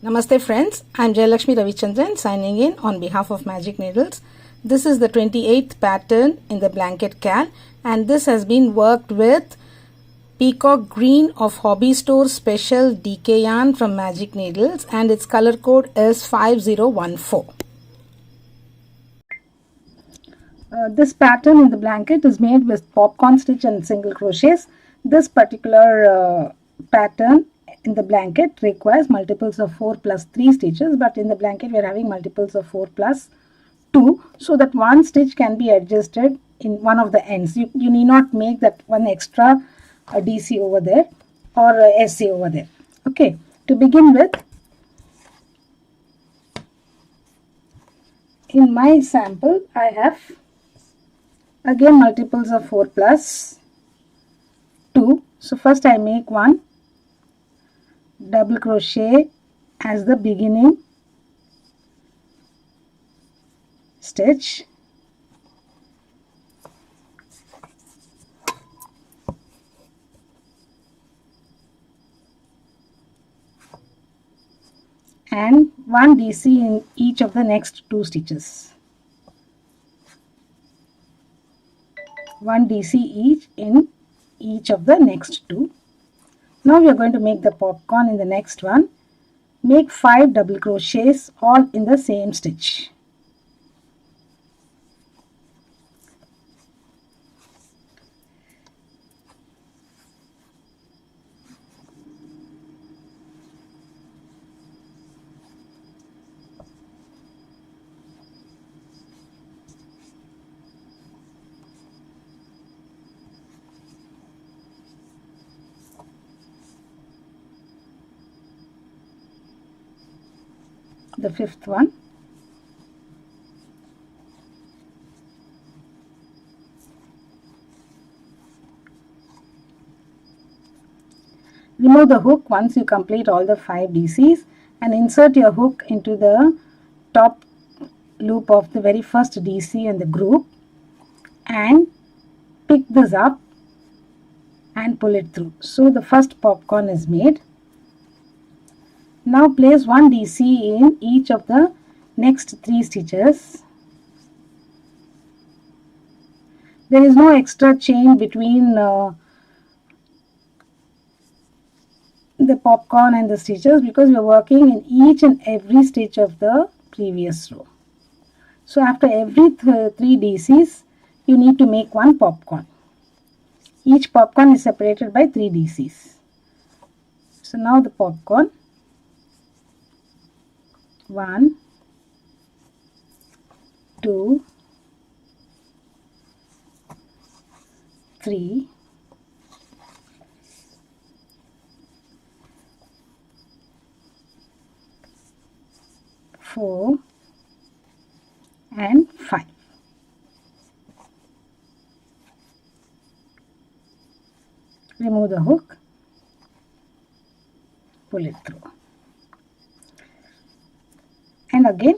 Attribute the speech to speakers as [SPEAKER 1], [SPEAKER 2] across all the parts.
[SPEAKER 1] Namaste friends, I am Jayalakshmi Ravichandran signing in on behalf of Magic Needles. This is the 28th pattern in the blanket cal and this has been worked with Peacock Green of Hobby Store Special DK yarn from Magic Needles and its color code is 5014. This pattern in the blanket is made with popcorn stitch and single crochets. This particular pattern in the blanket requires multiples of 4 plus 3 stitches, but in the blanket we are having multiples of 4 plus 2, so that one stitch can be adjusted in one of the ends. You need not make that one extra DC over there or SC over there. Okay, to begin with, in my sample I have again multiples of 4 plus 2. So first I make one double crochet as the beginning stitch, and one DC in each of the next 2 stitches, one DC each in each of the next 2. Now we are going to make the popcorn in the next one. Make 5 double crochets all in the same stitch. The 5th one, remove the hook once you complete all the 5 DCs and insert your hook into the top loop of the very first DC in the group and pick this up and pull it through. So the first popcorn is made. Now place one DC in each of the next 3 stitches. There is no extra chain between the popcorn and the stitches because we are working in each and every stitch of the previous row. So after every 3 DCs you need to make one popcorn. Each popcorn is separated by 3 DCs. So now the popcorn, 1, 2, 3, 4 and 5. Remove the hook, pull it through. And again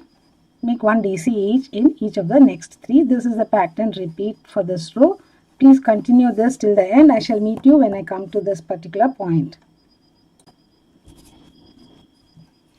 [SPEAKER 1] make one DC each in each of the next 3. This is the pattern repeat for this row. Please continue this till the end. I shall meet you when I come to this particular point.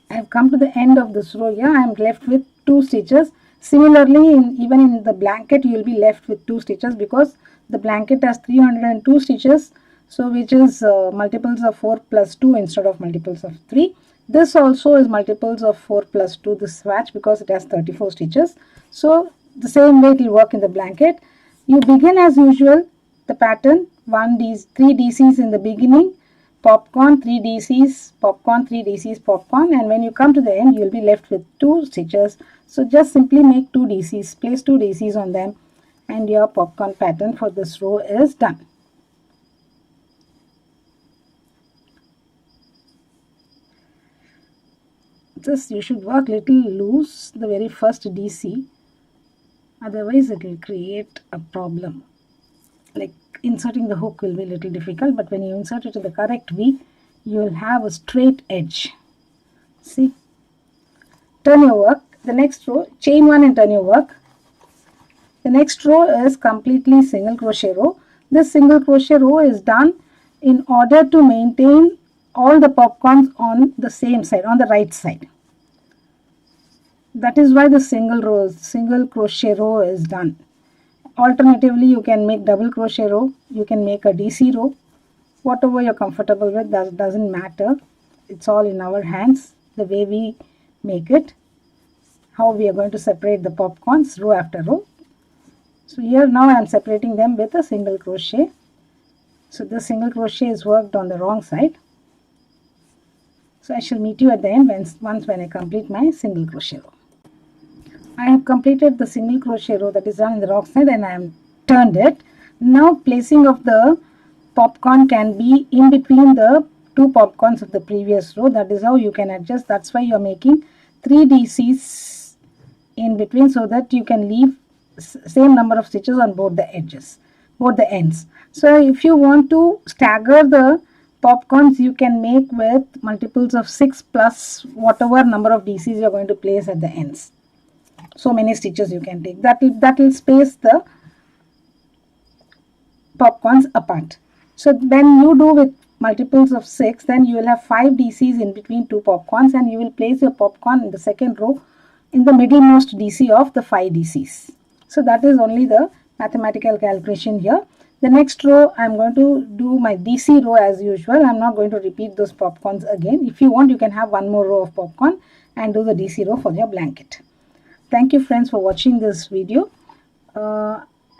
[SPEAKER 1] I have come to the end of this row here. I am left with 2 stitches. Similarly, even in the blanket you will be left with 2 stitches because the blanket has 302 stitches, so which is multiples of 4 plus 2 instead of multiples of 3. This also is multiples of 4 plus 2, this swatch, because it has 34 stitches. So the same way it will work in the blanket. You begin as usual the pattern, 3 DCs in the beginning, popcorn, 3 DCs, popcorn, 3 DCs, popcorn, and when you come to the end you will be left with 2 stitches. So just simply make 2 DCs, place 2 DCs on them and your popcorn pattern for this row is done. This you should work little loose the very first DC, otherwise it will create a problem. Like inserting the hook will be a little difficult, but when you insert it in the correct way you will have a straight edge. See, turn your work, the next row, chain 1 and turn your work. The next row is completely single crochet row. This single crochet row is done in order to maintain all the popcorns on the same side, on the right side. That is why the single crochet row is done. Alternatively, you can make double crochet row, you can make a DC row, whatever you're comfortable with, that doesn't matter. It's all in our hands, the way we make it, how we are going to separate the popcorns row after row. So here now I am separating them with a single crochet. So the single crochet is worked on the wrong side. So I shall meet you at the end once when I complete my single crochet row. I have completed the single crochet row that is done in the wrong side, and I have turned it. Now placing of the popcorn can be in between the two popcorns of the previous row. That is how you can adjust. That's why you are making 3 DCs in between, so that you can leave same number of stitches on both the edges, both the ends. So if you want to stagger the popcorns, you can make with multiples of 6 plus whatever number of DCs you are going to place at the ends. So many stitches you can take. That will space the popcorns apart. So when you do with multiples of 6, then you will have 5 DCs in between two popcorns, and you will place your popcorn in the second row in the middlemost DC of the 5 DCs. So that is only the mathematical calculation here. The next row I am going to do my DC row as usual. I am not going to repeat those popcorns again. If you want, you can have one more row of popcorn and do the DC row for your blanket. Thank you friends for watching this video.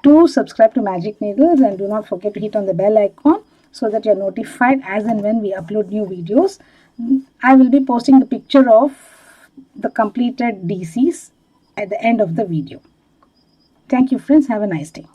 [SPEAKER 1] Do subscribe to Magic Needles and do not forget to hit on the bell icon so that you are notified as and when we upload new videos. I will be posting the picture of the completed DCs at the end of the video. Thank you friends. Have a nice day.